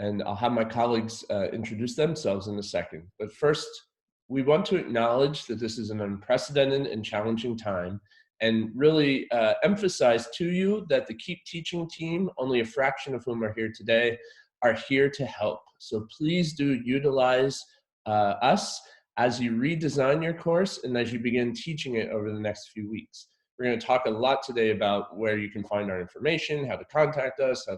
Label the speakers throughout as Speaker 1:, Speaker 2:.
Speaker 1: and I'll have my colleagues introduce themselves in a second. But first, we want to acknowledge that this is an unprecedented and challenging time, and really emphasize to you that the Keep Teaching team, only a fraction of whom are here today, are here to help. So please do utilize us as you redesign your course and as you begin teaching it over the next few weeks. We're going to talk a lot today about where you can find our information, how to contact us, how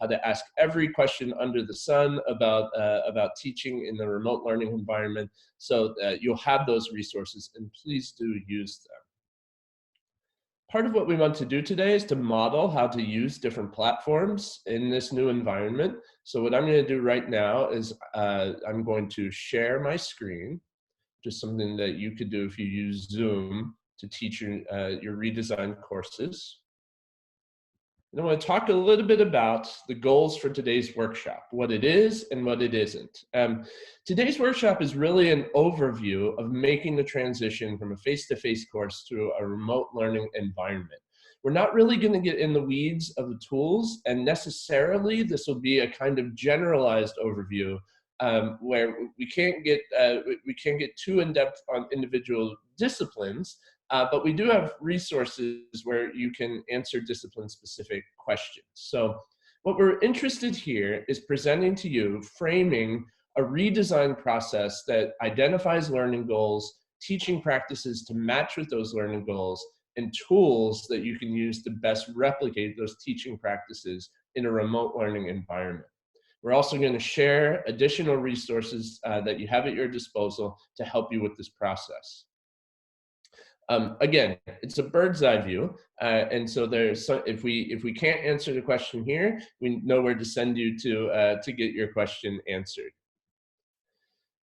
Speaker 1: to ask every question under the sun about teaching in the remote learning environment. So you'll have those resources, and please do use them. Part of what we want to do today is to model how to use different platforms in this new environment. So what I'm going to do right now is I'm going to share my screen, which is something that you could do if you use Zoom to teach your redesigned courses. And I want to talk a little bit about the goals for today's workshop, what it is and what it isn't. Today's workshop is really an overview of making the transition from a face-to-face course to a remote learning environment. We're not really going to get in the weeds of the tools, and necessarily this will be a kind of generalized overview where we can't get too in-depth on individual disciplines. But we do have resources where you can answer discipline-specific questions. So what we're interested here is presenting to you, framing a redesign process that identifies learning goals, teaching practices to match with those learning goals, and tools that you can use to best replicate those teaching practices in a remote learning environment. We're also going to share additional resources that you have at your disposal to help you with this process. Again, it's a bird's eye view, and so if we can't answer the question here, we know where to send you to get your question answered.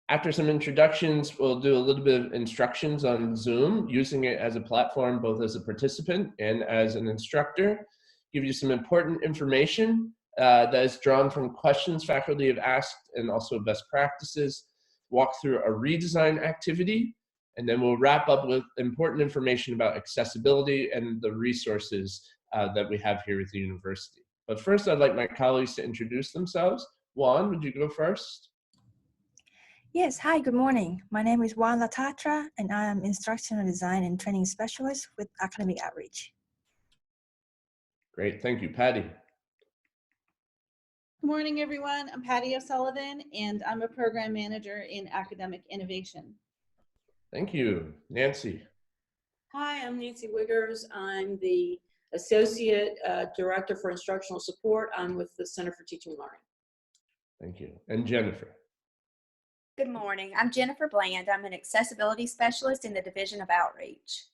Speaker 1: After some introductions, we'll do a little bit of instructions on Zoom, using it as a platform both as a participant and as an instructor. Give you some important information that is drawn from questions faculty have asked and also best practices. Walk through a redesign activity. And then we'll wrap up with important information about accessibility and the resources that we have here at the university. But first, I'd like my colleagues to introduce themselves. Juan, would you go first?
Speaker 2: Yes, hi, good morning. My name is Juan Latatra, and I am Instructional Design and Training Specialist with Academic Outreach.
Speaker 1: Great, thank you. Patty.
Speaker 3: Good morning, everyone. I'm Patty O'Sullivan, and I'm a Program Manager in Academic Innovation.
Speaker 1: Thank you. Nancy.
Speaker 4: Hi, I'm Nancy Wiggers. I'm the Associate Director for Instructional Support. I'm with the Center for Teaching and Learning.
Speaker 1: Thank you. And Jennifer.
Speaker 5: Good morning. I'm Jennifer Bland. I'm an Accessibility Specialist in the Division of Outreach.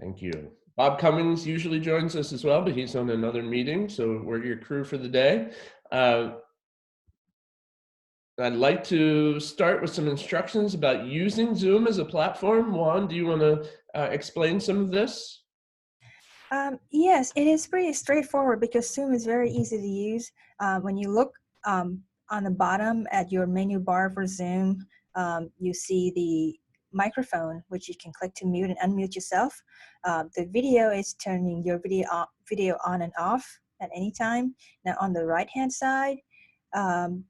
Speaker 1: Thank you. Bob Cummings usually joins us as well, but he's on another meeting, so we're your crew for the day. I'd like to start with some instructions about using Zoom as a platform. Juan, do you want to explain some of this?
Speaker 2: Yes, it is pretty straightforward because Zoom is very easy to use. When you look on the bottom at your menu bar for Zoom, you see the microphone, which you can click to mute and unmute yourself. The video is turning your video on and off at any time. Now on the right-hand side,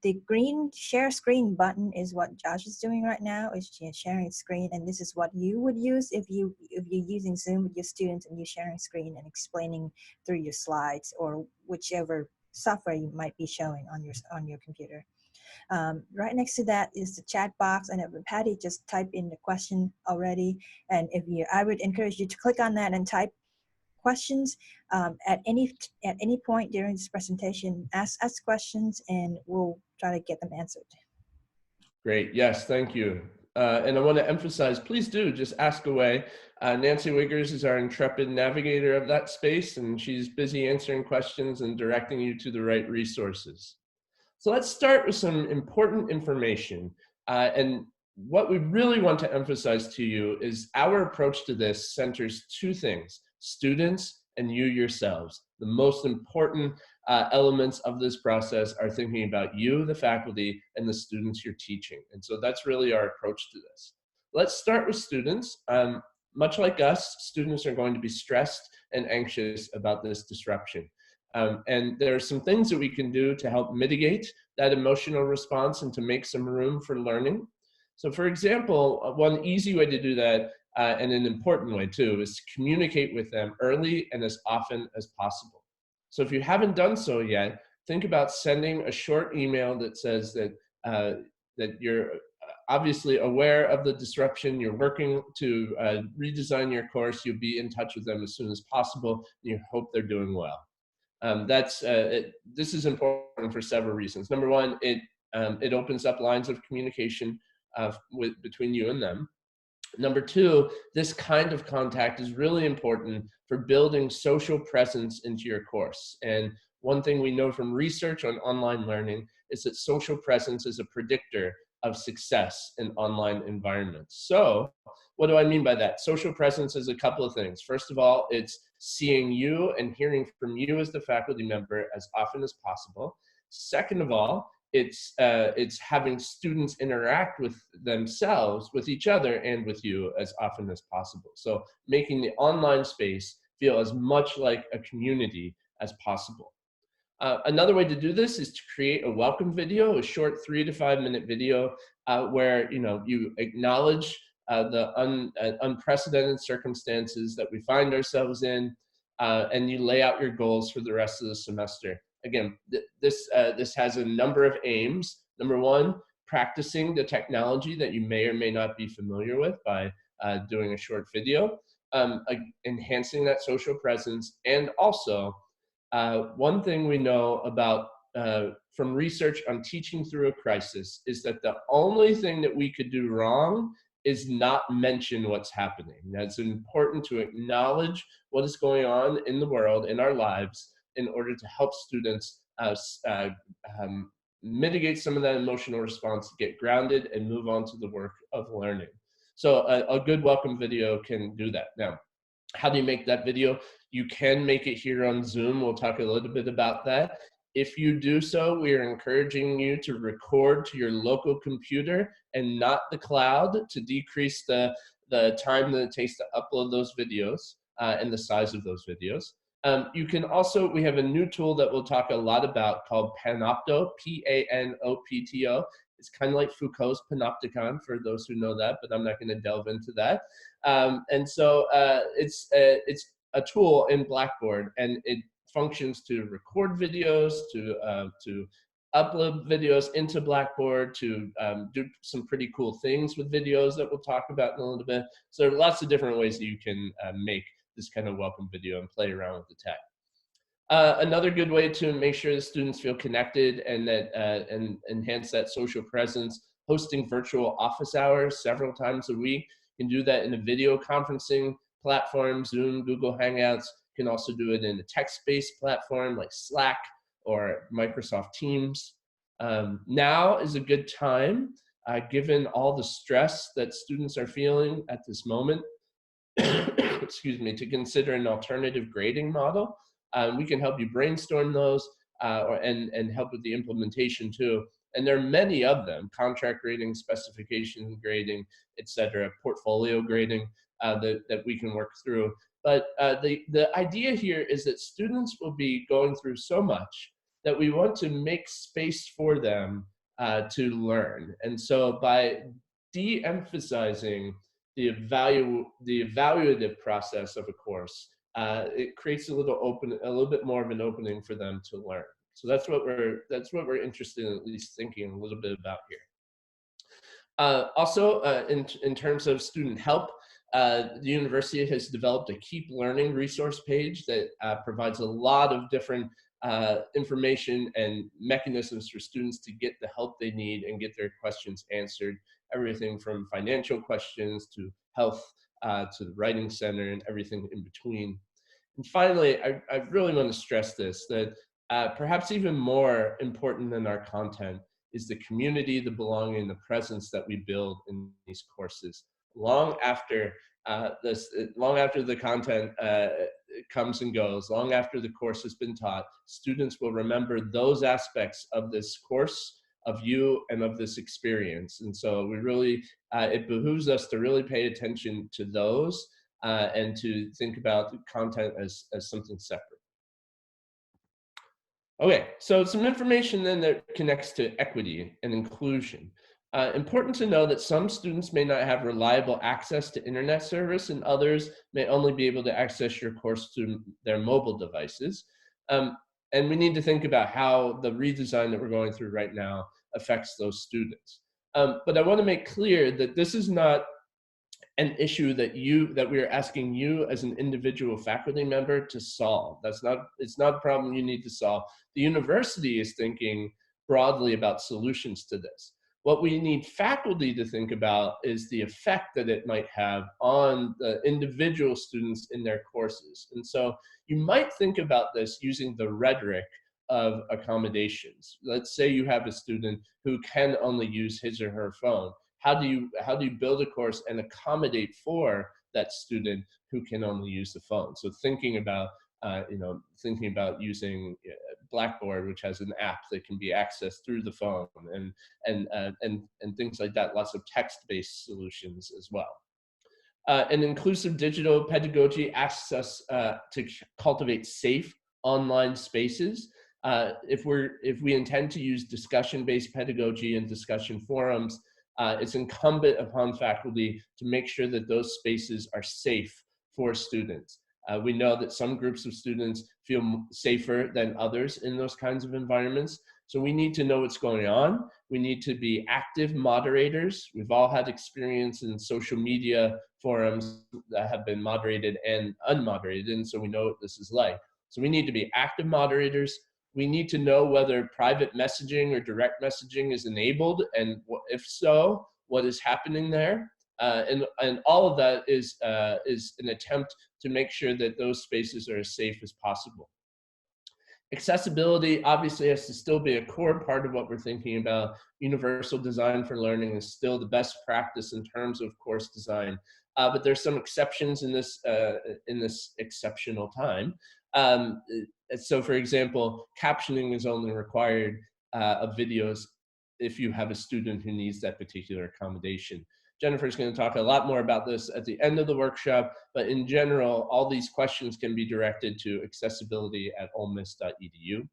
Speaker 2: the green share screen button is what Josh is doing right now, is sharing screen, and this is what you would use if you're using Zoom with your students and you're sharing screen and explaining through your slides or whichever software you might be showing on your computer. Right next to that is the chat box, and Patty just typed in the question already, and I would encourage you to click on that and type questions at any point during this presentation. Ask us questions and we'll try to get them answered.
Speaker 1: Great, yes, thank you. And I want to emphasize, please do just ask away. Nancy Wiggers is our intrepid navigator of that space, and she's busy answering questions and directing you to the right resources. So let's start with some important information. And what we really want to emphasize to you is our approach to this centers two things: students and you yourselves. The most important elements of this process are thinking about you, the faculty, and the students you're teaching. And so that's really our approach to this. Let's start with students. Much like us, students are going to be stressed and anxious about this disruption. And there are some things that we can do to help mitigate that emotional response and to make some room for learning. So for example, one easy way to do that, and an important way too, is to communicate with them early and as often as possible. So if you haven't done so yet, think about sending a short email that says that you're obviously aware of the disruption, you're working to redesign your course, you'll be in touch with them as soon as possible, and you hope they're doing well. This is important for several reasons. Number one, it opens up lines of communication between you and them. Number two, this kind of contact is really important for building social presence into your course. And one thing we know from research on online learning is that social presence is a predictor of success in online environments. So what do I mean by that? Social presence is a couple of things. First of all, it's seeing you and hearing from you as the faculty member as often as possible. Second of all, it's having students interact with themselves, with each other, and with you as often as possible. So making the online space feel as much like a community as possible. Another way to do this is to create a welcome video, a short 3 to 5 minute video where you acknowledge the unprecedented circumstances that we find ourselves in, and you lay out your goals for the rest of the semester. Again, this has a number of aims. Number one, practicing the technology that you may or may not be familiar with by doing a short video, enhancing that social presence, and also one thing we know about from research on teaching through a crisis is that the only thing that we could do wrong is not mention what's happening. That's important to acknowledge what is going on in the world, in our lives, in order to help students mitigate some of that emotional response, get grounded, and move on to the work of learning. So a good welcome video can do that. Now, how do you make that video? You can make it here on Zoom. We'll talk a little bit about that. If you do so, we are encouraging you to record to your local computer and not the cloud to decrease the time that it takes to upload those videos and the size of those videos. You can also, we have a new tool that we'll talk a lot about called Panopto, P-A-N-O-P-T-O. It's kind of like Foucault's Panopticon, for those who know that, but I'm not going to delve into that. And so it's a tool in Blackboard, and it functions to record videos, to upload videos into Blackboard, to do some pretty cool things with videos that we'll talk about in a little bit. So there are lots of different ways that you can make this kind of welcome video and play around with the tech. Another good way to make sure the students feel connected and that and enhance that social presence, hosting virtual office hours several times a week. You can do that in a video conferencing platform, Zoom, Google Hangouts. You can also do it in a text-based platform like Slack or Microsoft Teams. Now is a good time, given all the stress that students are feeling at this moment, excuse me, to consider an alternative grading model. We can help you brainstorm those and help with the implementation too. And there are many of them: contract grading, specification grading, etc., portfolio grading that we can work through. But the idea here is that students will be going through so much that we want to make space for them to learn. And so by de-emphasizing the evaluative process of a course, it creates a little bit more of an opening for them to learn. So that's what we're interested in, at least thinking a little bit about here. Also, in terms of student help, the university has developed a Keep Learning resource page that provides a lot of different information and mechanisms for students to get the help they need and get their questions answered. Everything from financial questions to health to the writing center and everything in between. And finally, I really want to stress this, that perhaps even more important than our content is the community, the belonging, the presence that we build in these courses. Long after the content comes and goes, long after the course has been taught, students will remember those aspects of this course, of you, and of this experience. And so we really, it behooves us to really pay attention to those and to think about content as something separate. Okay, so some information then that connects to equity and inclusion. Important to know that some students may not have reliable access to internet service and others may only be able to access your course through their mobile devices. Um, and we need to think about how the redesign that we're going through right now affects those students. But I want to make clear that this is not an issue that we are asking you as an individual faculty member to solve. It's not a problem you need to solve. The university is thinking broadly about solutions to this. What we need faculty to think about is the effect that it might have on the individual students in their courses. And so you might think about this using the rhetoric of accommodations. Let's say you have a student who can only use his or her phone. How do you build a course and accommodate for that student who can only use the phone? So thinking about using Blackboard, which has an app that can be accessed through the phone, and things like that. Lots of text-based solutions as well. And inclusive digital pedagogy asks us to cultivate safe online spaces. If we intend to use discussion-based pedagogy and discussion forums, it's incumbent upon faculty to make sure that those spaces are safe for students. We know that some groups of students feel safer than others in those kinds of environments. So we need to know what's going on. We need to be active moderators. We've all had experience in social media forums that have been moderated and unmoderated, and so we know what this is like. So we need to be active moderators. We need to know whether private messaging or direct messaging is enabled, and if so, what is happening there. And all of that is an attempt to make sure that those spaces are as safe as possible. Accessibility obviously has to still be a core part of what we're thinking about. Universal design for learning is still the best practice in terms of course design, but there's some exceptions in this exceptional time. So for example, captioning is only required of videos if you have a student who needs that particular accommodation. Jennifer's going to talk a lot more about this at the end of the workshop, but in general, all these questions can be directed to accessibility@olemiss.edu.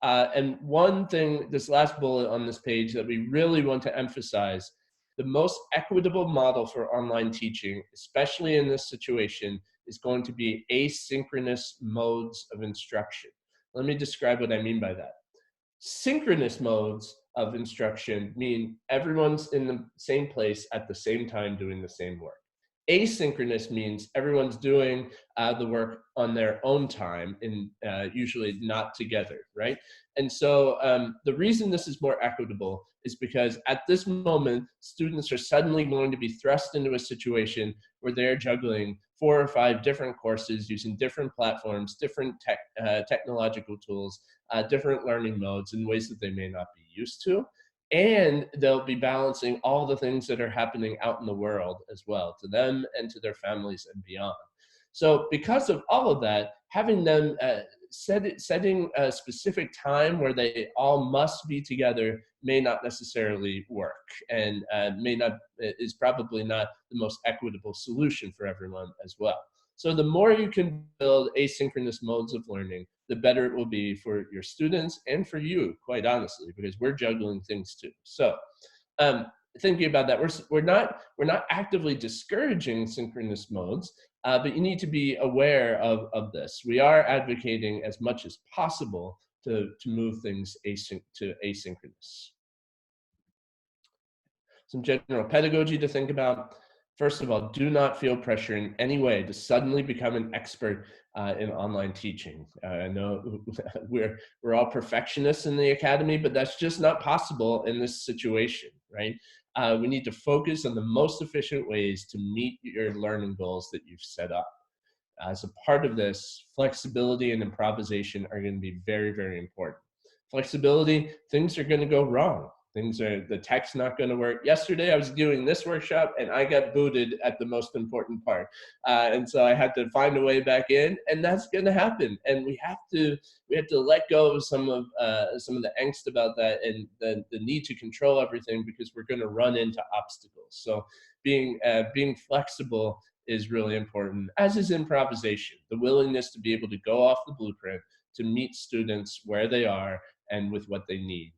Speaker 1: And one thing, this last bullet on this page that we really want to emphasize, the most equitable model for online teaching, especially in this situation, is going to be asynchronous modes of instruction. Let me describe what I mean by that. Synchronous modes of instruction mean everyone's in the same place at the same time doing the same work. Asynchronous means everyone's doing the work on their own time and usually not together, right? And so the reason this is more equitable is because at this moment, students are suddenly going to be thrust into a situation where they're juggling 4 or 5 different courses using different platforms, different technological tools, different learning modes in ways that they may not be used to. And they'll be balancing all the things that are happening out in the world as well, to them and to their families and beyond. So because of all of that, having them setting a specific time where they all must be together may not necessarily work, and is probably not the most equitable solution for everyone as well. So the more you can build asynchronous modes of learning, the better it will be for your students and for you, quite honestly, because we're juggling things too. So thinking about that, we're not actively discouraging synchronous modes, but you need to be aware of this. We are advocating as much as possible to move things to asynchronous. Some general pedagogy to think about. First of all, do not feel pressure in any way to suddenly become an expert in online teaching. I know we're all perfectionists in the academy, but that's just not possible in this situation, right? We need to focus on the most efficient ways to meet your learning goals that you've set up. As a part of this, flexibility and improvisation are going to be very, very important. Flexibility, things are going to go wrong. The tech's not going to work. Yesterday, I was doing this workshop and I got booted at the most important part. And so I had to find a way back in, and that's going to happen. And we have to let go of some of the angst about that and the need to control everything, because we're going to run into obstacles. So being flexible is really important, as is improvisation, the willingness to be able to go off the blueprint, to meet students where they are and with what they need.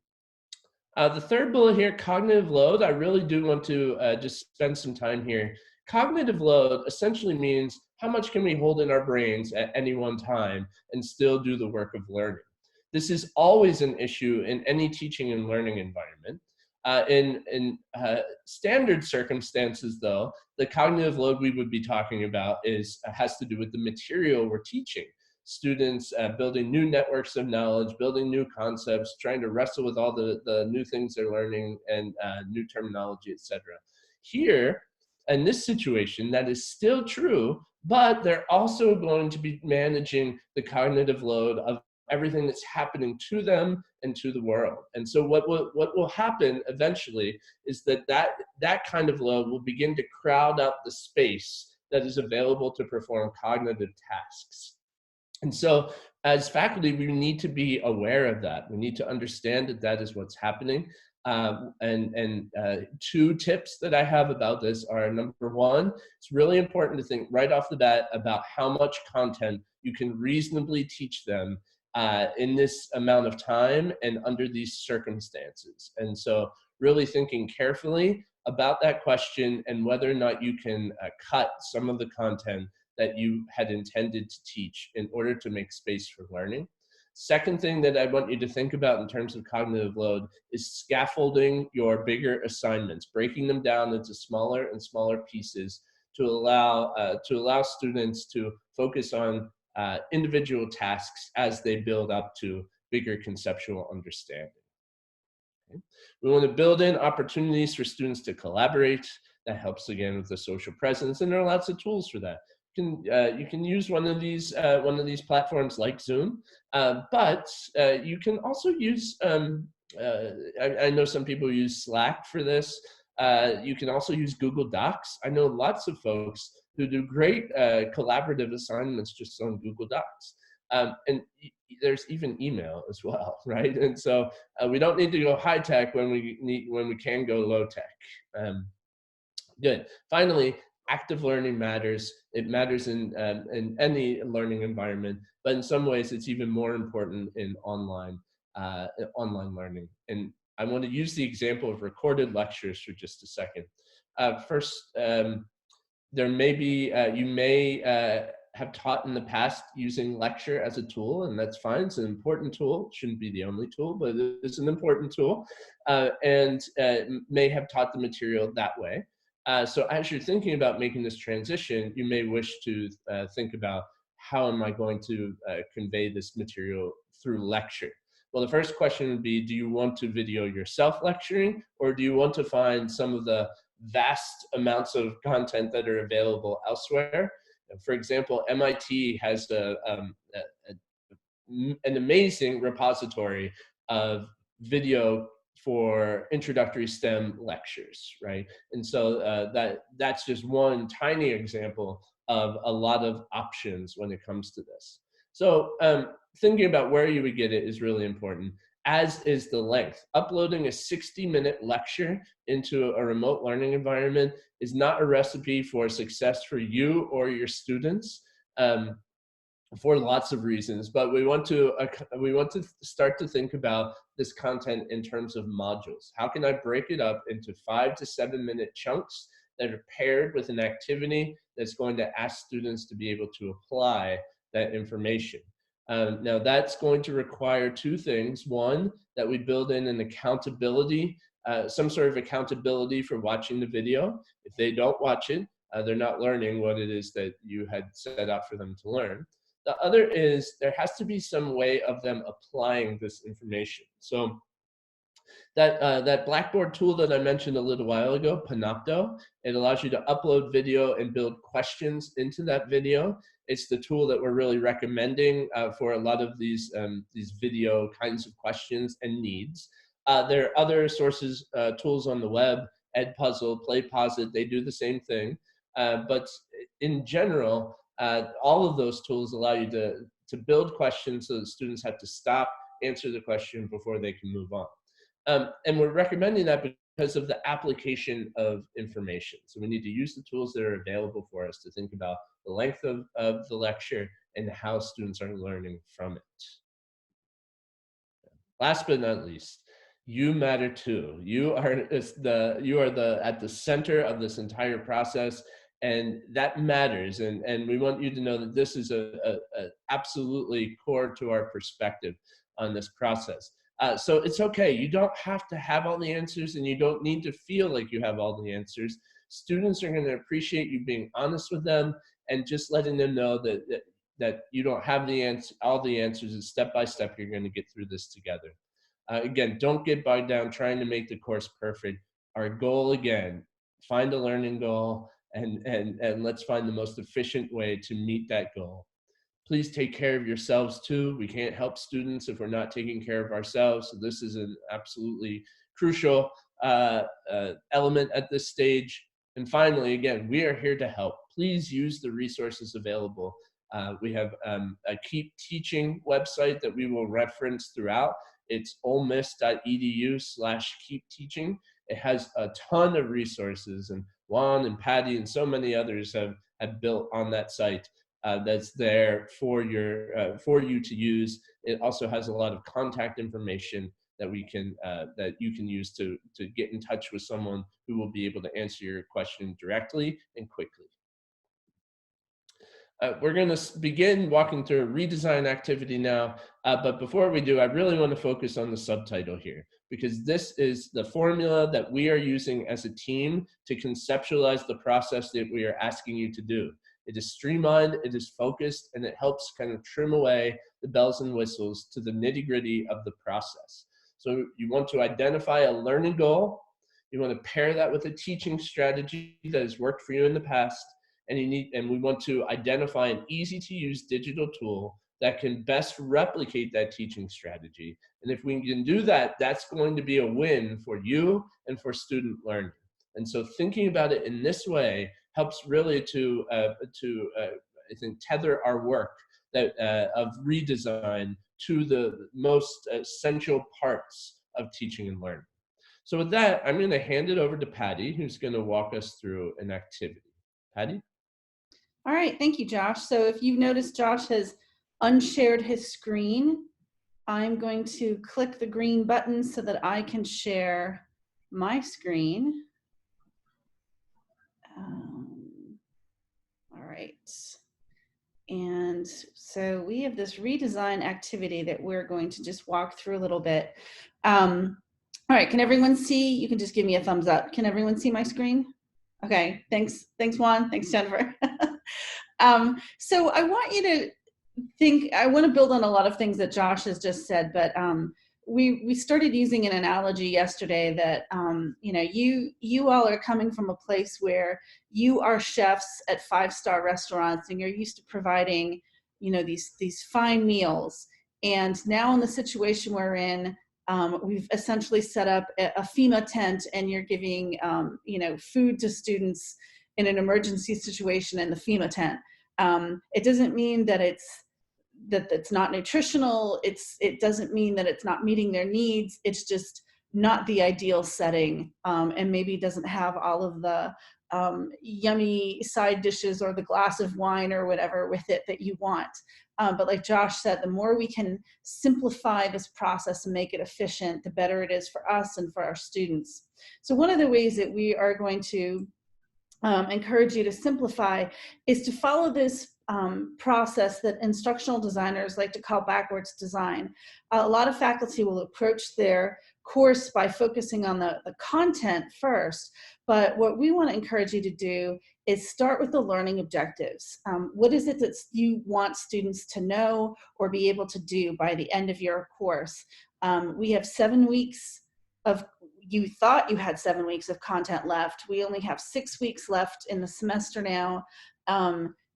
Speaker 1: The third bullet here, cognitive load, I really do want to just spend some time here. Cognitive load essentially means how much can we hold in our brains at any one time and still do the work of learning. This is always an issue in any teaching and learning environment. In standard circumstances, though, the cognitive load we would be talking about has to do with the material we're teaching. Students building new networks of knowledge, building new concepts, trying to wrestle with all the new things they're learning and new terminology, etc. Here, in this situation, that is still true, but they're also going to be managing the cognitive load of everything that's happening to them and to the world. And so what will happen eventually is that kind of load will begin to crowd out the space that is available to perform cognitive tasks. And so as faculty, we need to be aware of that. We need to understand that that is what's happening. Two tips that I have about this are, number one, it's really important to think right off the bat about how much content you can reasonably teach them in this amount of time and under these circumstances. And so really thinking carefully about that question and whether or not you can cut some of the content that you had intended to teach in order to make space for learning. Second thing that I want you to think about in terms of cognitive load is scaffolding your bigger assignments, breaking them down into smaller and smaller pieces to allow students to focus on individual tasks as they build up to bigger conceptual understanding. Okay. We want to build in opportunities for students to collaborate. That helps again with the social presence, and there are lots of tools for that. You can use one of these platforms like Zoom, but you can also use. I know some people use Slack for this. You can also use Google Docs. I know lots of folks who do great collaborative assignments just on Google Docs. And there's even email as well, right? And so we don't need to go high tech when we can go low tech. Good. Finally, active learning matters. It matters in any learning environment, but in some ways it's even more important in online learning. And I want to use the example of recorded lectures for just a second. First, there may be, you may have taught in the past using lecture as a tool, and that's fine. It's an important tool. It shouldn't be the only tool, but it's an important tool, and may have taught the material that way. So as you're thinking about making this transition, you may wish to think about, how am I going to convey this material through lecture? Well, the first question would be, do you want to video yourself lecturing, or do you want to find some of the vast amounts of content that are available elsewhere? For example, MIT has an amazing repository of video for introductory STEM lectures, right? And so that's just one tiny example of a lot of options when it comes to this. So thinking about where you would get it is really important, as is the length. Uploading a 60-minute lecture into a remote learning environment is not a recipe for success for you or your students. For lots of reasons, but we want to start to think about this content in terms of modules. How can I break it up into 5 to 7 minute chunks that are paired with an activity that's going to ask students to be able to apply that information? Now that's going to require two things. One, that we build in an accountability, some sort of accountability for watching the video. If they don't watch it, they're not learning what it is that you had set out for them to learn. The other is there has to be some way of them applying this information. So that Blackboard tool that I mentioned a little while ago, Panopto, it allows you to upload video and build questions into that video. It's the tool that we're really recommending for a lot of these video kinds of questions and needs. There are other sources, tools on the web, Edpuzzle, PlayPosit, they do the same thing. But in general, all of those tools allow you to build questions so that students have to stop, answer the question before they can move on. And we're recommending that because of the application of information. So we need to use the tools that are available for us to think about the length of the lecture and how students are learning from it. last but not least, you matter too. You are at the center of this entire process, and that matters. And we want you to know that this is a absolutely core to our perspective on this process. So it's okay. You don't have to have all the answers, and you don't need to feel like you have all the answers. Students are going to appreciate you being honest with them and just letting them know that you don't have all the answers, and step by step you're going to get through this together. Again, don't get bogged down trying to make the course perfect. Our goal, again, find a learning goal, and let's find the most efficient way to meet that goal. Please take care of yourselves too. We can't help students if we're not taking care of ourselves. So this is an absolutely crucial element at this stage. And finally, again, we are here to help. Please use the resources available. We have a Keep Teaching website that we will reference throughout. It's olemiss.edu/keepteaching. It has a ton of resources, and Juan and Patty and so many others have built on that site that's there for you to use. It also has a lot of contact information that you can use to get in touch with someone who will be able to answer your question directly and quickly. We're going to begin walking through a redesign activity now, but before we do, I really want to focus on the subtitle here, because this is the formula that we are using as a team to conceptualize the process that we are asking you to do. It is streamlined, it is focused, and it helps kind of trim away the bells and whistles to the nitty-gritty of the process. So you want to identify a learning goal, you want to pair that with a teaching strategy that has worked for you in the past, and we want to identify an easy-to-use digital tool that can best replicate that teaching strategy. And if we can do that, that's going to be a win for you and for student learning. And so thinking about it in this way helps really to I think, tether our work of redesign to the most essential parts of teaching and learning. So with that, I'm going to hand it over to Patty, who's going to walk us through an activity. Patty?
Speaker 3: All right, thank you, Josh. So if you've noticed, Josh has unshared his screen. I'm going to click the green button so that I can share my screen. All right. And so we have this redesign activity that we're going to just walk through a little bit. All right, can everyone see? You can just give me a thumbs up. Can everyone see my screen? Okay, thanks Juan, thanks Jennifer. So I want you to think, I want to build on a lot of things that Josh has just said, but we started using an analogy yesterday that you know, you all are coming from a place where you are chefs at 5-star restaurants and you're used to providing, you know, these fine meals. And now in the situation we're in, we've essentially set up a FEMA tent, and you're giving you know, food to students in an emergency situation in the FEMA tent. It doesn't mean that it's not nutritional. It doesn't mean that it's not meeting their needs. It's just not the ideal setting, and maybe doesn't have all of the yummy side dishes or the glass of wine or whatever with it that you want. But like Josh said, the more we can simplify this process and make it efficient, the better it is for us and for our students. So one of the ways that we are going to encourage you to simplify is to follow this process that instructional designers like to call backwards design. A lot of faculty will approach their course by focusing on the content first, but what we want to encourage you to do is start with the learning objectives. What is it that you want students to know or be able to do by the end of your course? We have 7 weeks of, you thought you had 7 weeks of content left. We only have 6 weeks left in the semester now.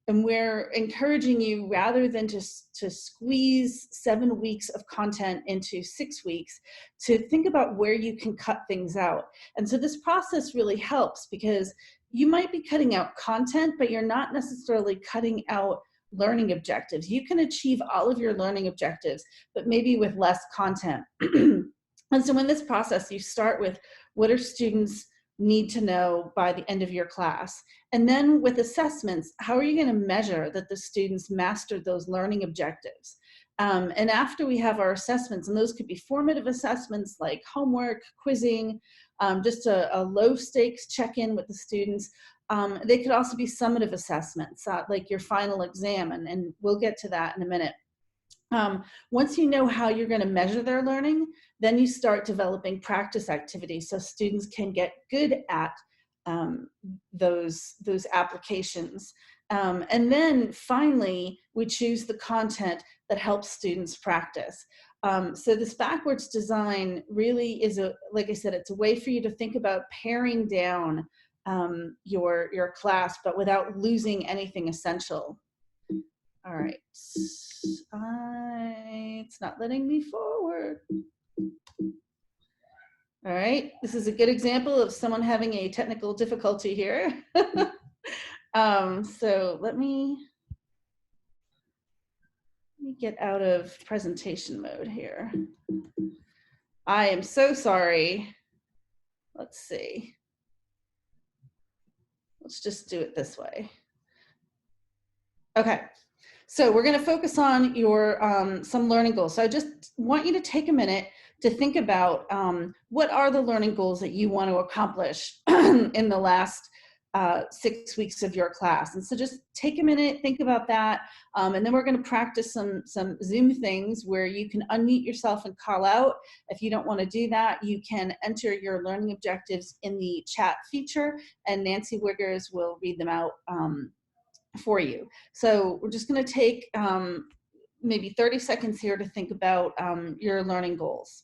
Speaker 3: And we're encouraging you, rather than to squeeze 7 weeks of content into 6 weeks, to think about where you can cut things out. And so this process really helps, because you might be cutting out content, but you're not necessarily cutting out learning objectives. You can achieve all of your learning objectives, but maybe with less content. And so in this process, you start with, what are students need to know by the end of your class? And then with assessments, how are you going to measure that the students mastered those learning objectives? And after we have our assessments, and those could be formative assessments like homework, quizzing, just a low stakes check-in with the students. They could also be summative assessments, like your final exam, and we'll get to that in a minute. Once you know how you're going to measure their learning, then you start developing practice activities so students can get good at those applications. And then finally, we choose the content that helps students practice. So this backwards design really is like I said, it's a way for you to think about paring down your class, but without losing anything essential. All right, it's not letting me forward. All right, this is a good example of someone having a technical difficulty here. So let me get out of presentation mode here. I am so sorry. Let's see. Let's just do it this way. Okay. So we're going to focus on your some learning goals. So I just want you to take a minute to think about what are the learning goals that you want to accomplish in the last 6 weeks of your class. And so just take a minute, think about that. And then we're going to practice some Zoom things where you can unmute yourself and call out. If you don't want to do that, you can enter your learning objectives in the chat feature, and Nancy Wiggers will read them out for you. So we're just going to take maybe 30 seconds here to think about your learning goals.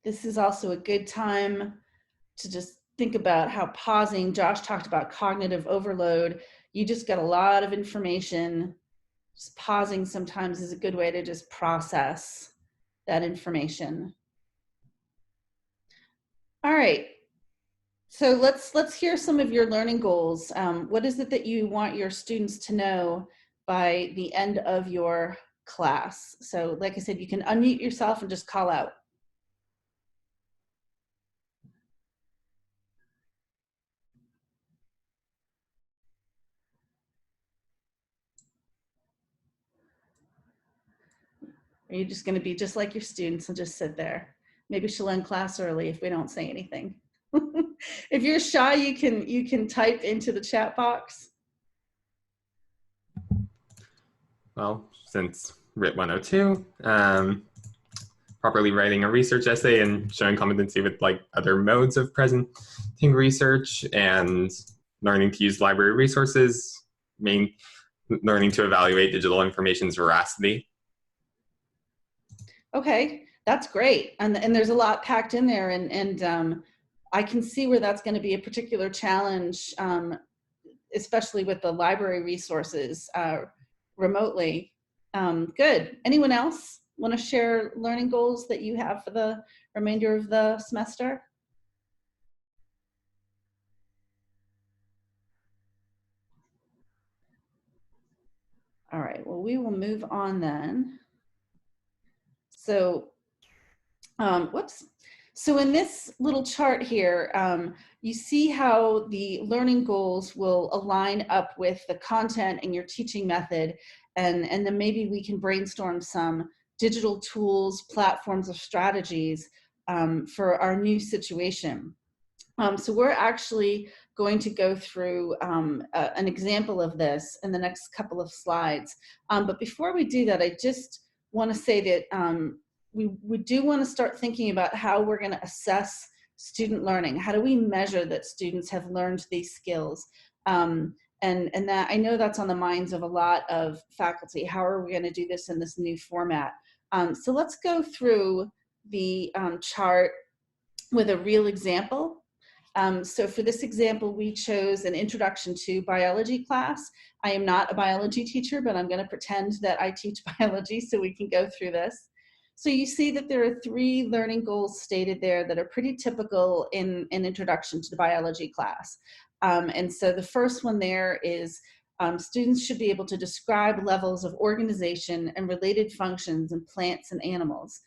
Speaker 3: This is also a good time to just think about how pausing, Josh talked about cognitive overload. You just got a lot of information. Just pausing sometimes is a good way to just process that information. All right, so let's hear some of your learning goals. What is it that you want your students to know by the end of your class? So like I said, you can unmute yourself and just call out. Are you just going to be just like your students and just sit there? Maybe she'll end class early if we don't say anything. If you're shy, you can type into the chat box.
Speaker 6: Well, since RIT 102, properly writing a research essay and showing competency with like other modes of presenting research, and learning to use library resources, learning to evaluate digital information's veracity.
Speaker 3: Okay, that's great. And there's a lot packed in there, and I can see where that's going to be a particular challenge, especially with the library resources remotely. Good. Anyone else want to share learning goals that you have for the remainder of the semester? All right, well, we will move on then. So, whoops. So in this little chart here, you see how the learning goals will align up with the content and your teaching method, and then maybe we can brainstorm some digital tools, platforms, or strategies for our new situation. So we're actually going to go through an example of this in the next couple of slides. But before we do that, I just want to say that we do want to start thinking about how we're going to assess student learning. How do we measure that students have learned these skills? And that, I know that's on the minds of a lot of faculty. How are we going to do this in this new format? So let's go through the chart with a real example. So for this example, we chose an introduction to biology class. I am not a biology teacher, but I'm going to pretend that I teach biology so we can go through this. So you see that there are 3 learning goals stated there that are pretty typical in an introduction to the biology class. And so the first one there is students should be able to describe levels of organization and related functions in plants and animals.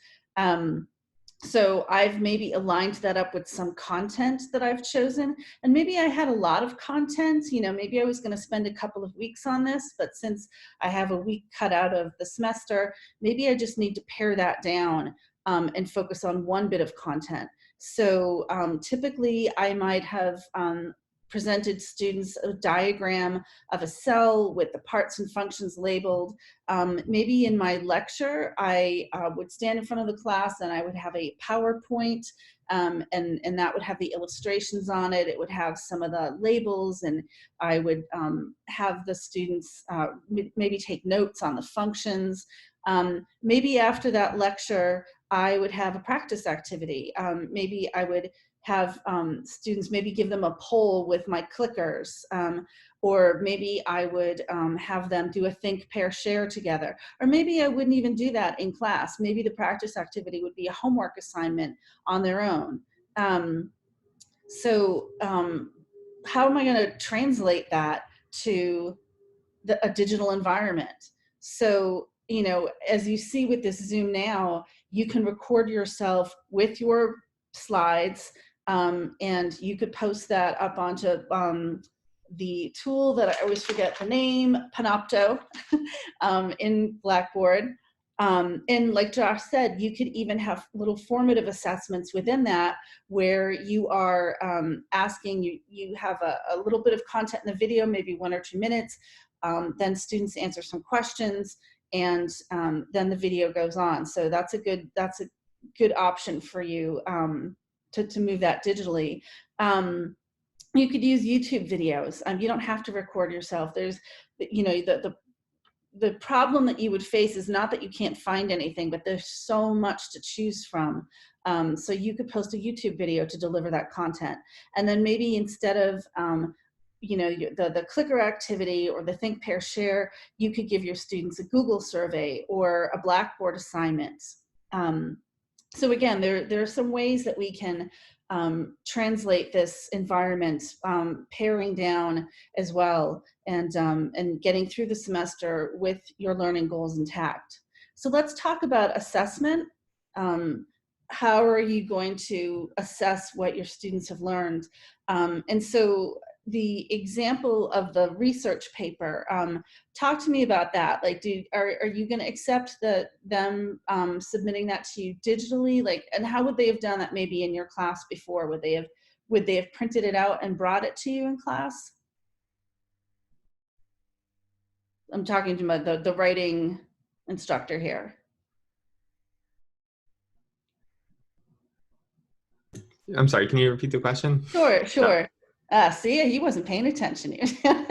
Speaker 3: So I've maybe aligned that up with some content that I've chosen, and maybe I had a lot of content, you know, maybe I was going to spend a couple of weeks on this, but since I have a week cut out of the semester, maybe I just need to pare that down and focus on one bit of content. So typically I might have presented students a diagram of a cell with the parts and functions labeled. Maybe in my lecture, I would stand in front of the class and I would have a PowerPoint and that would have the illustrations on it. It would have some of the labels, and I would have the students maybe take notes on the functions. Maybe after that lecture, I would have a practice activity. Maybe I would have students maybe give them a poll with my clickers, or maybe I would have them do a think, pair, share together. Or maybe I wouldn't even do that in class. Maybe the practice activity would be a homework assignment on their own. So how am I going to translate that to a digital environment? So, you know, as you see with this Zoom now, you can record yourself with your slides, and you could post that up onto the tool that I always forget the name, Panopto, in Blackboard. And like Josh said, you could even have little formative assessments within that, where you are asking, you have a little bit of content in the video, maybe 1 or 2 minutes, then students answer some questions, and then the video goes on. So that's a good option for you to move that digitally. You could use YouTube videos. You don't have to record yourself. There's, you know, the problem that you would face is not that you can't find anything, but there's so much to choose from. So you could post a YouTube video to deliver that content. And then maybe instead of, you know, the clicker activity or the think, pair, share, you could give your students a Google survey or a Blackboard assignment. So again, there are some ways that we can translate this environment, paring down as well, and getting through the semester with your learning goals intact. So let's talk about assessment. How are you going to assess what your students have learned? And so the example of the research paper, talk to me about that. Like, are you going to accept them submitting that to you digitally? Like, and how would they have done that maybe in your class before? Would they have printed it out and brought it to you in class? I'm talking to the writing instructor here.
Speaker 6: I'm sorry, can you repeat the question?
Speaker 3: Sure. See, he wasn't paying attention here.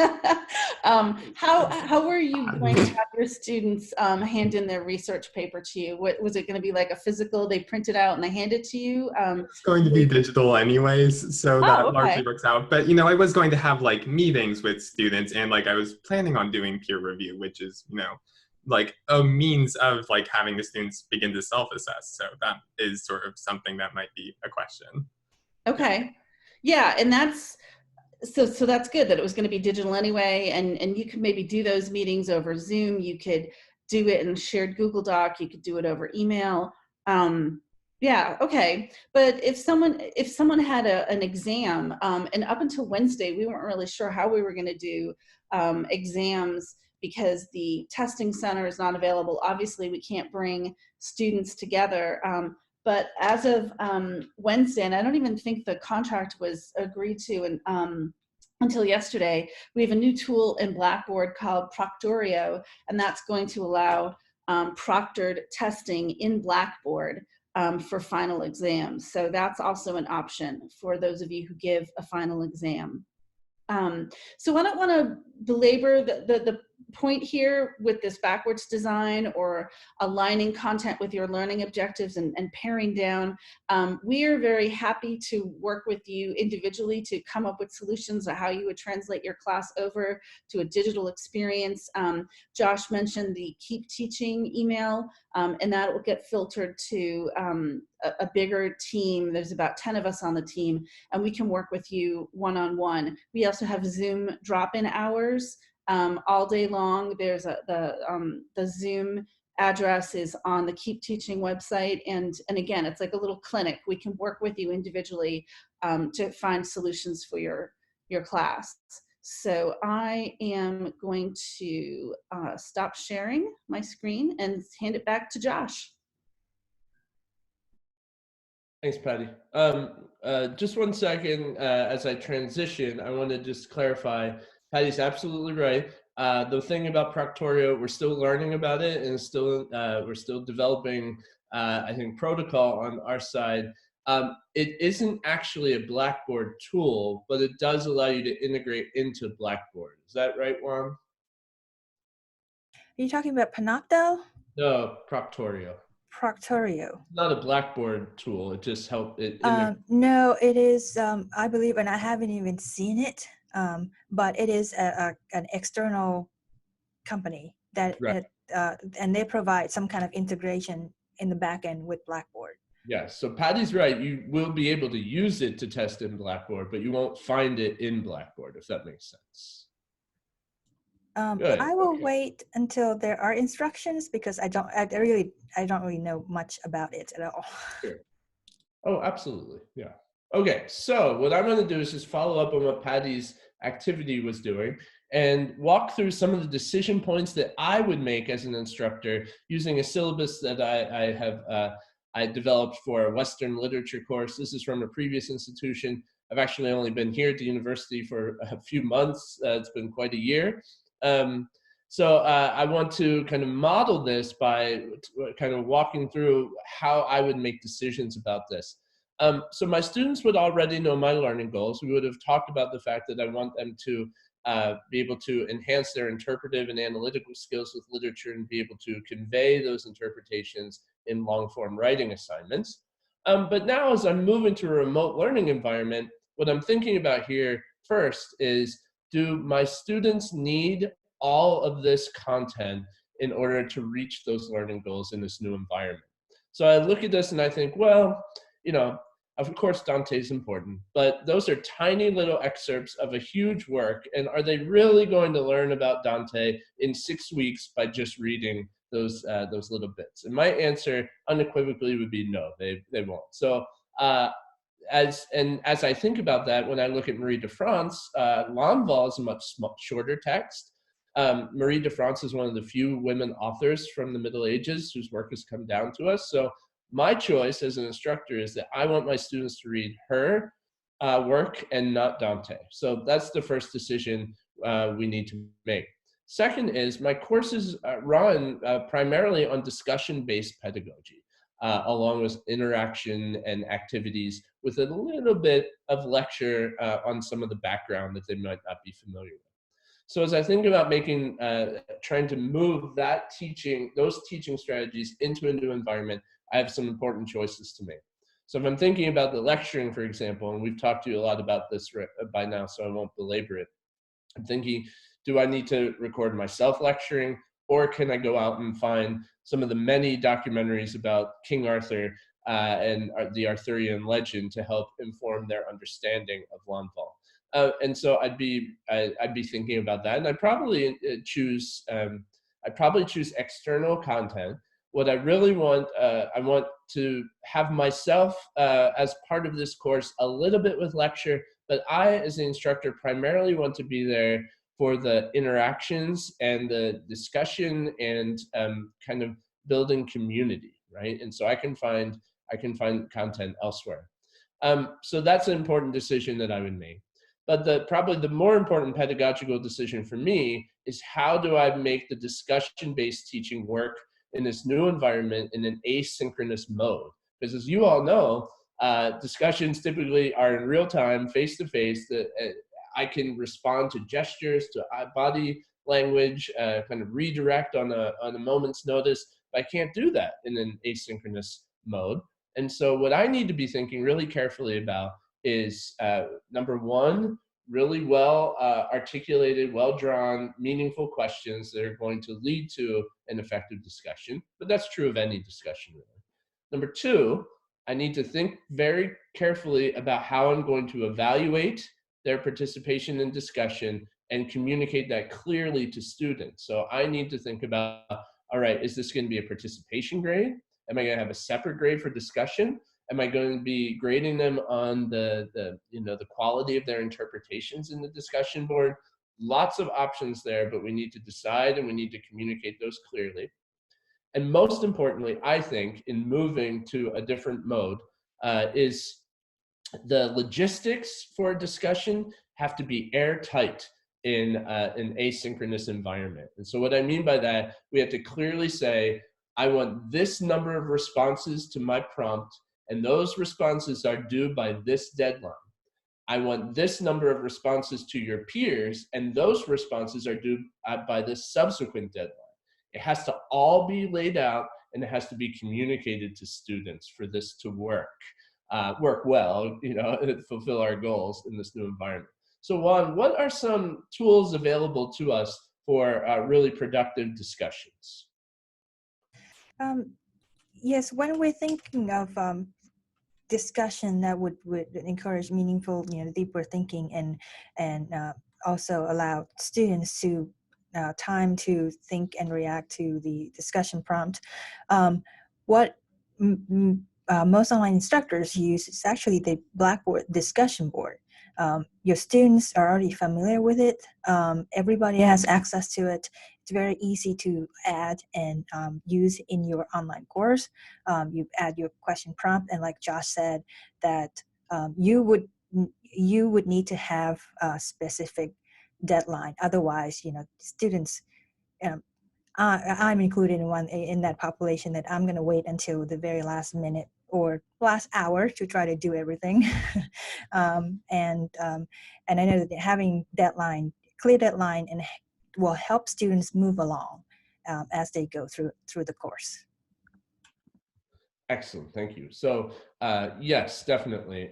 Speaker 3: How were you going to have your students hand in their research paper to you? What was it going to be, like a physical, they print it out and they hand it to you?
Speaker 6: It's going to be digital anyways, so that
Speaker 3: okay.
Speaker 6: largely works out. But, you know, I was going to have like meetings with students, and like I was planning on doing peer review, which is, you know, like a means of like having the students begin to self-assess. So that is sort of something that might be a question.
Speaker 3: Okay. Yeah, and that's so that's good that it was going to be digital anyway, and you could maybe do those meetings over Zoom. You could do it in a shared Google Doc. You could do it over email. Yeah, okay. But if someone had an exam, and up until Wednesday, we weren't really sure how we were going to do exams because the testing center is not available. Obviously, we can't bring students together. But as of Wednesday, and I don't even think the contract was agreed to until yesterday, we have a new tool in Blackboard called Proctorio, and that's going to allow proctored testing in Blackboard for final exams. So that's also an option for those of you who give a final exam. So I don't want to belabor the point here with this backwards design or aligning content with your learning objectives and paring down, we are very happy to work with you individually to come up with solutions on how you would translate your class over to a digital experience. Josh mentioned the Keep Teaching email, and that will get filtered to a bigger team. There's about 10 of us on the team, and we can work with you one-on-one. We also have Zoom drop-in hours all day long. There's the Zoom address is on the Keep Teaching website, and again, it's like a little clinic. We can work with you individually to find solutions for your class. So I am going to stop sharing my screen and hand it back to Josh.
Speaker 1: Thanks, Patty. Just 1 second, as I transition, I want to just clarify, Patty's absolutely right. The thing about Proctorio, we're still learning about it, and still we're still developing, I think, protocol on our side. It isn't actually a Blackboard tool, but it does allow you to integrate into Blackboard. Is that right, Juan?
Speaker 2: Are you talking about Panopto?
Speaker 1: No, Proctorio.
Speaker 2: Proctorio.
Speaker 1: Not a Blackboard tool. It just helps it.
Speaker 2: No, it is, I believe, and I haven't even seen it, but it is an external company that,
Speaker 1: Right.
Speaker 2: and they provide some kind of integration in the back end with Blackboard.
Speaker 1: Yes, so Patty's right. You will be able to use it to test in Blackboard, but you won't find it in Blackboard, if that makes sense. Good.
Speaker 2: I will
Speaker 1: Okay.
Speaker 2: wait until there are instructions because I don't really know much about it at all.
Speaker 1: Sure. Oh, absolutely. Yeah. Okay, so what I'm going to do is just follow up on what Patty's activity was doing and walk through some of the decision points that I would make as an instructor using a syllabus that I developed for a Western literature course. This is from a previous institution. I've actually only been here at the university for a few months. It's been quite a year. So I want to kind of model this by kind of walking through how I would make decisions about this. So my students would already know my learning goals. We would have talked about the fact that I want them to be able to enhance their interpretive and analytical skills with literature and be able to convey those interpretations in long-form writing assignments. But now as I'm moving to a remote learning environment, what I'm thinking about here first is, do my students need all of this content in order to reach those learning goals in this new environment? So I look at this and I think, well, you know, of course Dante is important, but those are tiny little excerpts of a huge work, and are they really going to learn about Dante in 6 weeks by just reading those little bits? And my answer unequivocally would be no, they won't. So as I think about that, when I look at Marie de France, L'Envol is a much shorter text. Marie de France is one of the few women authors from the Middle Ages whose work has come down to us. So my choice as an instructor is that I want my students to read her work and not Dante. So that's the first decision we need to make. Second is, my courses run primarily on discussion-based pedagogy, along with interaction and activities with a little bit of lecture on some of the background that they might not be familiar with. So as I think about making, trying to move that those teaching strategies into a new environment, I have some important choices to make. So if I'm thinking about the lecturing, for example, and we've talked to you a lot about this by now, so I won't belabor it. I'm thinking, do I need to record myself lecturing, or can I go out and find some of the many documentaries about King Arthur and the Arthurian legend to help inform their understanding of L'Envol? And so I'd be thinking about that, and I'd probably choose external content. What I really want, I want to have myself as part of this course a little bit with lecture, but I, as an instructor, primarily want to be there for the interactions and the discussion and kind of building community, right? And so I can find content elsewhere. So that's an important decision that I would make. But probably the more important pedagogical decision for me is, how do I make the discussion-based teaching work in this new environment in an asynchronous mode? Because as you all know, discussions typically are in real time, face-to-face. I can respond to gestures, to body language, kind of redirect on a moment's notice. But I can't do that in an asynchronous mode. And so what I need to be thinking really carefully about is, number one, really well articulated, well-drawn, meaningful questions that are going to lead to an effective discussion. But that's true of any discussion, really. Number two, I need to think very carefully about how I'm going to evaluate their participation in discussion and communicate that clearly to students. So I need to think about, all right, is this going to be a participation grade? Am I going to have a separate grade for discussion? Am I going to be grading them on the quality of their interpretations in the discussion board? Lots of options there, but we need to decide and we need to communicate those clearly. And most importantly, I think, in moving to a different mode, is the logistics for a discussion have to be airtight in an asynchronous environment. And so what I mean by that, we have to clearly say, I want this number of responses to my prompt, and those responses are due by this deadline. I want this number of responses to your peers, and those responses are due by this subsequent deadline. It has to all be laid out, and it has to be communicated to students for this to work well, fulfill our goals in this new environment. So Juan, what are some tools available to us for really productive discussions?
Speaker 2: Yes, when we're thinking of discussion that would encourage meaningful, deeper thinking and also allow students to time to think and react to the discussion prompt. What most online instructors use is actually the Blackboard discussion board. Your students are already familiar with it. Everybody has access to it. It's very easy to add and use in your online course. You add your question prompt, and like Josh said, that you would need to have a specific deadline. Otherwise, students. I'm included in that population that I'm going to wait until the very last minute or last hour to try to do everything. And I know that having clear deadline, and will help students move along as they go through the course.
Speaker 1: Excellent, thank you. So yes, definitely.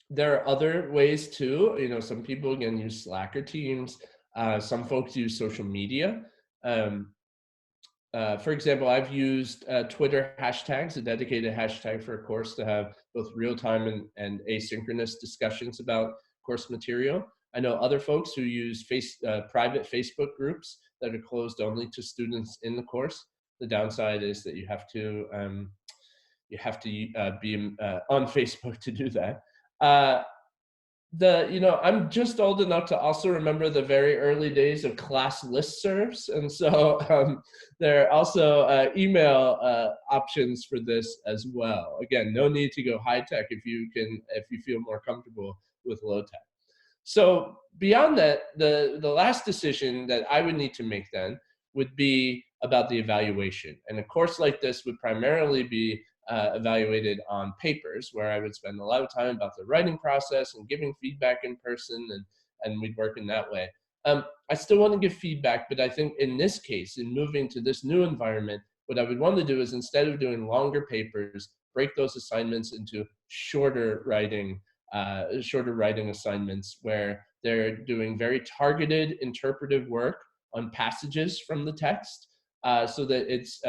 Speaker 1: There are other ways too. Some people again use Slack or Teams. Some folks use social media. For example, I've used Twitter hashtags, a dedicated hashtag for a course, to have both real-time and asynchronous discussions about course material. I know other folks who use private Facebook groups that are closed only to students in the course. The downside is that you have to be on Facebook to do that. I'm just old enough to also remember the very early days of class listservs, and so there are also email options for this as well. Again, no need to go high tech if you feel more comfortable with low tech. So beyond that, the last decision that I would need to make then would be about the evaluation. And a course like this would primarily be evaluated on papers, where I would spend a lot of time about the writing process and giving feedback in person, and we'd work in that way. I still want to give feedback, but I think in this case, in moving to this new environment, what I would want to do is, instead of doing longer papers, break those assignments into shorter writing assignments, where they're doing very targeted interpretive work on passages from the text, so that it's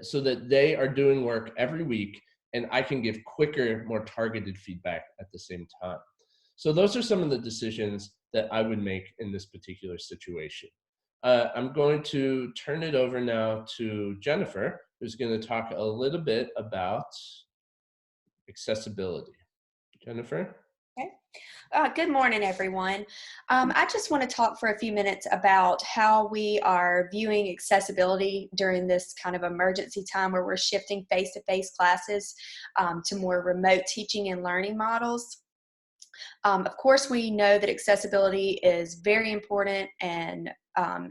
Speaker 1: so that they are doing work every week, and I can give quicker, more targeted feedback at the same time. So those are some of the decisions that I would make in this particular situation. I'm going to turn it over now to Jennifer, who's going to talk a little bit about accessibility. Jennifer?
Speaker 5: Okay. Good morning, everyone. I just want to talk for a few minutes about how we are viewing accessibility during this kind of emergency time where we're shifting face-to-face classes to more remote teaching and learning models. Of course, we know that accessibility is very important and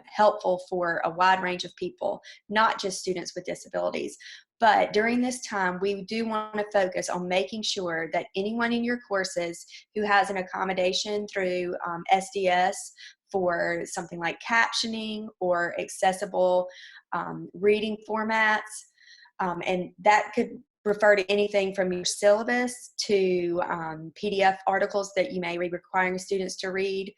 Speaker 5: helpful for a wide range of people, not just students with disabilities. But during this time, we do want to focus on making sure that anyone in your courses who has an accommodation through SDS for something like captioning or accessible reading formats. And that could refer to anything from your syllabus to PDF articles that you may be requiring students to read,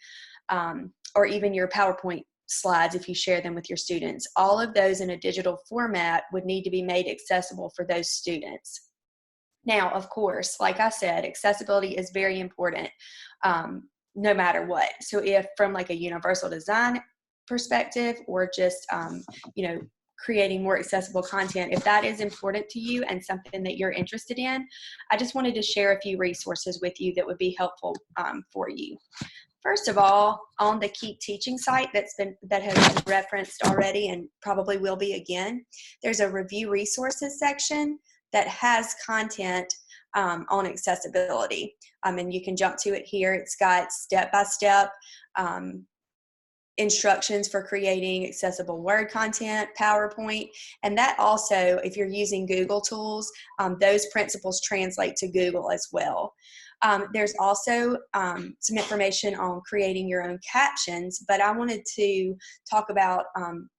Speaker 5: or even your PowerPoint slides if you share them with your students. All of those in a digital format would need to be made accessible for those students. Now, of course, like I said, accessibility is very important no matter what. So if from like a universal design perspective or just, you know, creating more accessible content, if that is important to you and something that you're interested in, I just wanted to share a few resources with you that would be helpful for you. First of all, on the Keep Teaching site that has been referenced already and probably will be again, there's a review resources section that has content on accessibility. And you can jump to it here. It's got step-by-step instructions for creating accessible Word content, PowerPoint, and that also, if you're using Google tools, those principles translate to Google as well. There's also some information on creating your own captions, but I wanted to talk about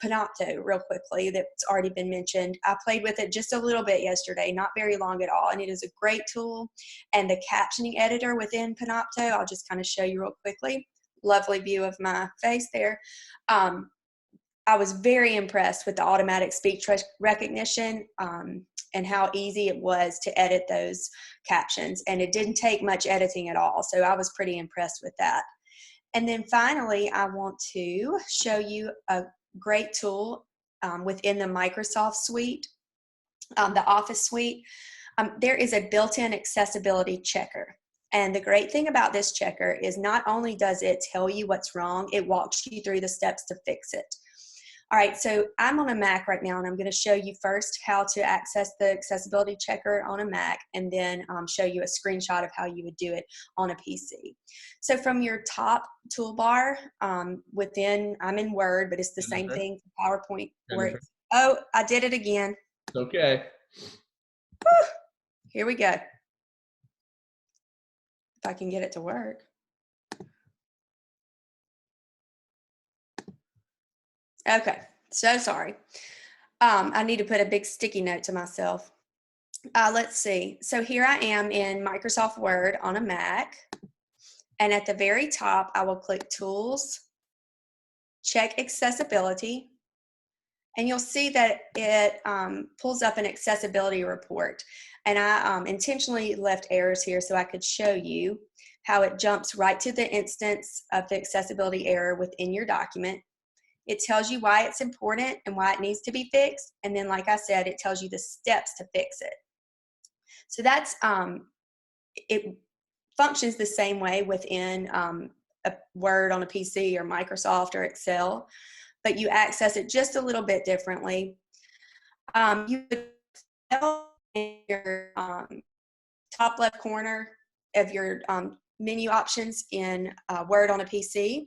Speaker 5: Panopto real quickly that's already been mentioned. I played with it just a little bit yesterday, not very long at all, and it is a great tool. And the captioning editor within Panopto, I'll just kind of show you real quickly. Lovely view of my face there. I was very impressed with the automatic speech recognition and how easy it was to edit those captions. And it didn't take much editing at all. So I was pretty impressed with that. And then finally, I want to show you a great tool within the Microsoft suite, the Office suite. There is a built-in accessibility checker. And the great thing about this checker is not only does it tell you what's wrong, it walks you through the steps to fix it. All right, so I'm on a Mac right now, and I'm going to show you first how to access the accessibility checker on a Mac, and then show you a screenshot of how you would do it on a PC. So from your top toolbar within, I'm in Word, but it's the same thing for PowerPoint. Oh, I did it again.
Speaker 1: Okay.
Speaker 5: Whew. Here we go. If I can get it to work. Okay, so sorry. I need to put a big sticky note to myself. Let's see. So here I am in Microsoft Word on a Mac. And at the very top, I will click Tools, check Accessibility. And you'll see that it pulls up an accessibility report. And I intentionally left errors here so I could show you how it jumps right to the instance of the accessibility error within your document. It tells you why it's important and why it needs to be fixed. And then, like I said, it tells you the steps to fix it. So that's, it functions the same way within a Word on a PC or Microsoft or Excel, but you access it just a little bit differently. You would tell in your top left corner of your menu options in Word on a PC.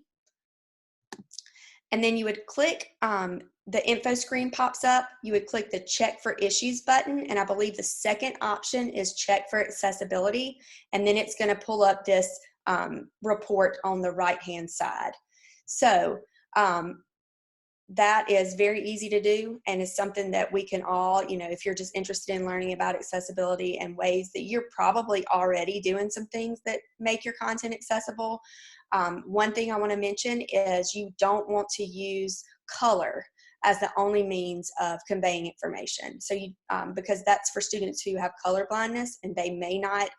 Speaker 5: And then you would click, the info screen pops up. You would click the check for issues button. And I believe the second option is check for accessibility. And then it's going to pull up this report on the right-hand side. So that is very easy to do. And it's something that we can all, you know, if you're just interested in learning about accessibility and ways that you're probably already doing some things that make your content accessible. One thing I want to mention is you don't want to use color as the only means of conveying information. So you, because that's for students who have color blindness and they may not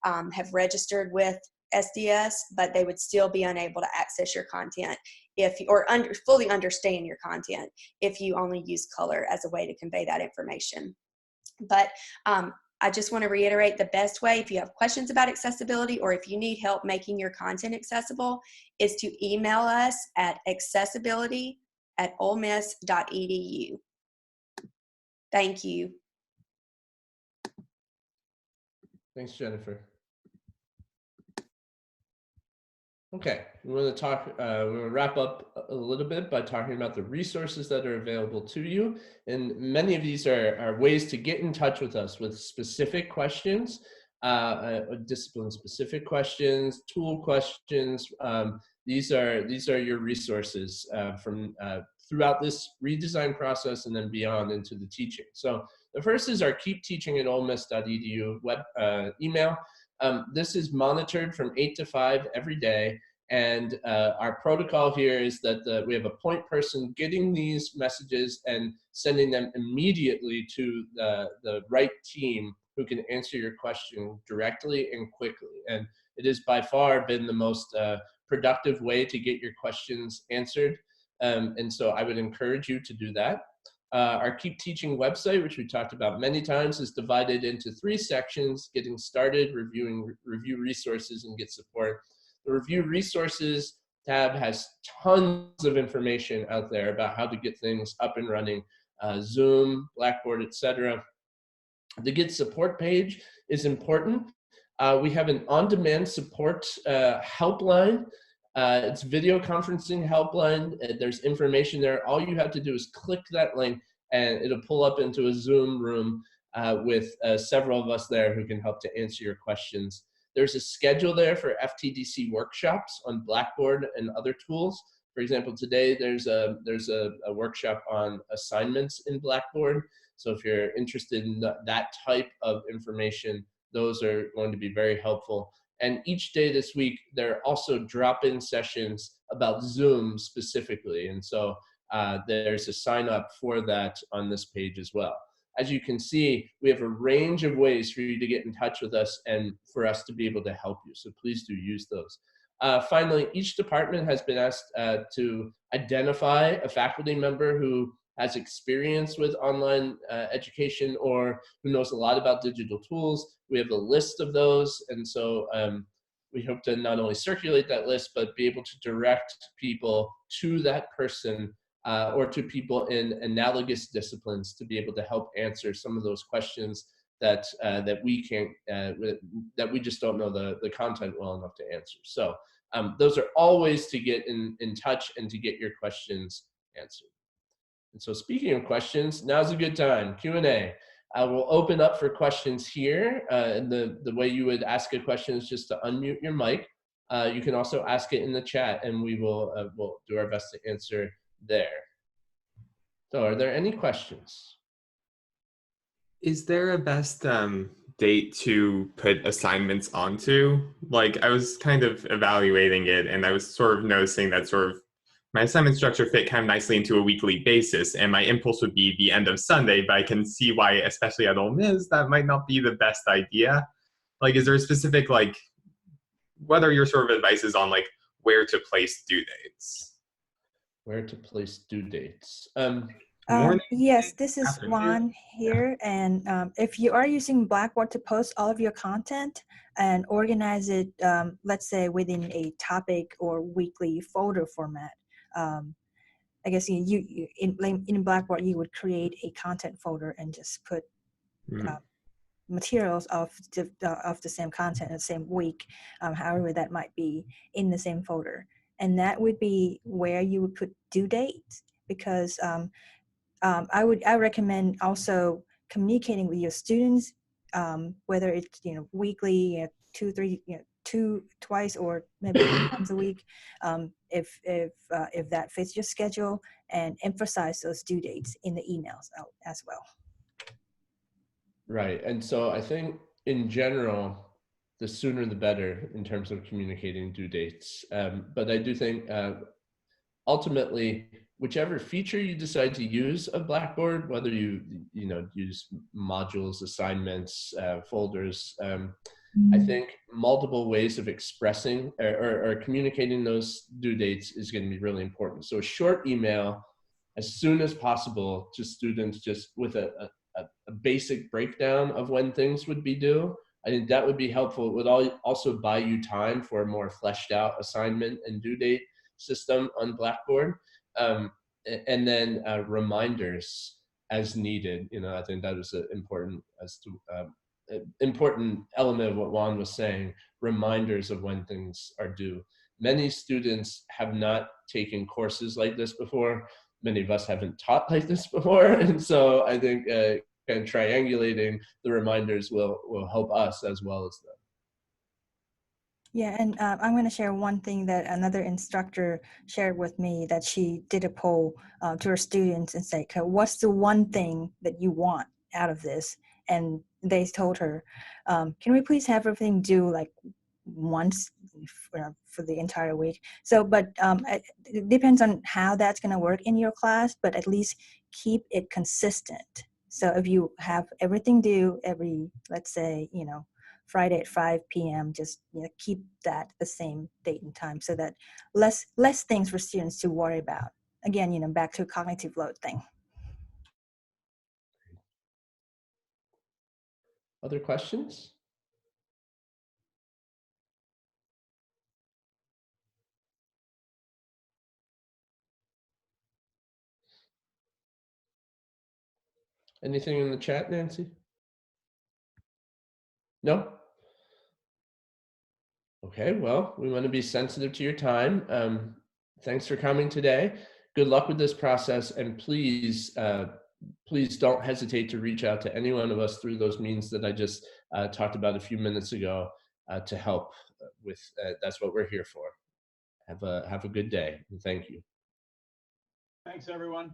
Speaker 5: have registered with SDS, but they would still be unable to access your content if, or fully understand your content if you only use color as a way to convey that information. But I just want to reiterate, the best way, if you have questions about accessibility or if you need help making your content accessible, is to email us at accessibility@olemiss.edu. Thank you.
Speaker 1: Thanks, Jennifer. Okay, we're going to talk, we're going to wrap up a little bit by talking about the resources that are available to you. And many of these are ways to get in touch with us with specific questions, discipline-specific questions, tool questions, these are your resources from throughout this redesign process and then beyond into the teaching. So the first is our keepteachingatolemiss.edu web email. This is monitored from 8 to 5 every day. And our protocol here is that we have a point person getting these messages and sending them immediately to the right team who can answer your question directly and quickly. And it has by far been the most productive way to get your questions answered. And so I would encourage you to do that. Our Keep Teaching website, which we talked about many times, is divided into 3 sections: getting started, review resources, and get support. The review resources tab has tons of information out there about how to get things up and running, Zoom, Blackboard, etc. The get support page is important. We have an on-demand support helpline. It's video conferencing helpline. There's information there. All you have to do is click that link and it'll pull up into a Zoom room with several of us there who can help to answer your questions. There's a schedule there for FTDC workshops on Blackboard and other tools. For example, today there's a workshop on assignments in Blackboard. So if you're interested in that type of information, those are going to be very helpful. And each day this week, there are also drop-in sessions about Zoom specifically. And so there's a sign up for that on this page as well. As you can see, we have a range of ways for you to get in touch with us and for us to be able to help you. So please do use those. Finally, each department has been asked to identify a faculty member who has experience with online education or who knows a lot about digital tools. We have a list of those. And so we hope to not only circulate that list, but be able to direct people to that person or to people in analogous disciplines to be able to help answer some of those questions that we can't, that we just don't know the content well enough to answer. So those are all ways to get in touch and to get your questions answered. And so speaking of questions, now's a good time, Q&A. We'll open up for questions here. And the way you would ask a question is just to unmute your mic. You can also ask it in the chat and we will we'll do our best to answer there. So are there any questions?
Speaker 6: Is there a best date to put assignments onto? Like, I was kind of evaluating it and I was sort of noticing that sort of my assignment structure fit kind of nicely into a weekly basis, and my impulse would be the end of Sunday, but I can see why, especially at Ole Miss, that might not be the best idea. Like, is there a specific, like, what are your sort of advices on, like, where to place due dates?
Speaker 1: Where to place due dates?
Speaker 2: Yes, this is
Speaker 6: afternoon?
Speaker 2: Juan here. And if you are using Blackboard to post all of your content and organize it, let's say within a topic or weekly folder format, I guess you in Blackboard, you would create a content folder and just put materials of the same content in the same week, however that might be, in the same folder. And that would be where you would put due dates, because I recommend also communicating with your students, whether it's weekly, twice or maybe times a week, if that fits your schedule, and emphasize those due dates in the emails as well.
Speaker 1: Right, and so I think in general, the sooner the better in terms of communicating due dates. But I do think ultimately, whichever feature you decide to use of Blackboard, whether you use modules, assignments, folders, I think multiple ways of expressing or communicating those due dates is going to be really important. So a short email as soon as possible to students, just with a basic breakdown of when things would be due. I think that would be helpful. It would also buy you time for a more fleshed out assignment and due date system on Blackboard. And then reminders as needed. I think that was important important element of what Juan was saying, reminders of when things are due. Many students have not taken courses like this before. Many of us haven't taught like this before. And so I think kind of triangulating the reminders will help us as well as them.
Speaker 2: Yeah, and I'm going to share one thing that another instructor shared with me, that she did a poll to her students and say, okay, what's the one thing that you want out of this? And they told her, can we please have everything due like once for the entire week? So, but it depends on how that's going to work in your class, but at least keep it consistent. So if you have everything due every, let's say, Friday at 5 p.m., just keep that the same date and time, so that less things for students to worry about. Again, back to cognitive load thing.
Speaker 1: Other questions? Anything in the chat, Nancy? No? Okay, well, we want to be sensitive to your time. Thanks for coming today. Good luck with this process, and please, please don't hesitate to reach out to any one of us through those means that I just talked about a few minutes ago to help with. That's what we're here for. Have a good day, and thank you.
Speaker 7: Thanks, everyone.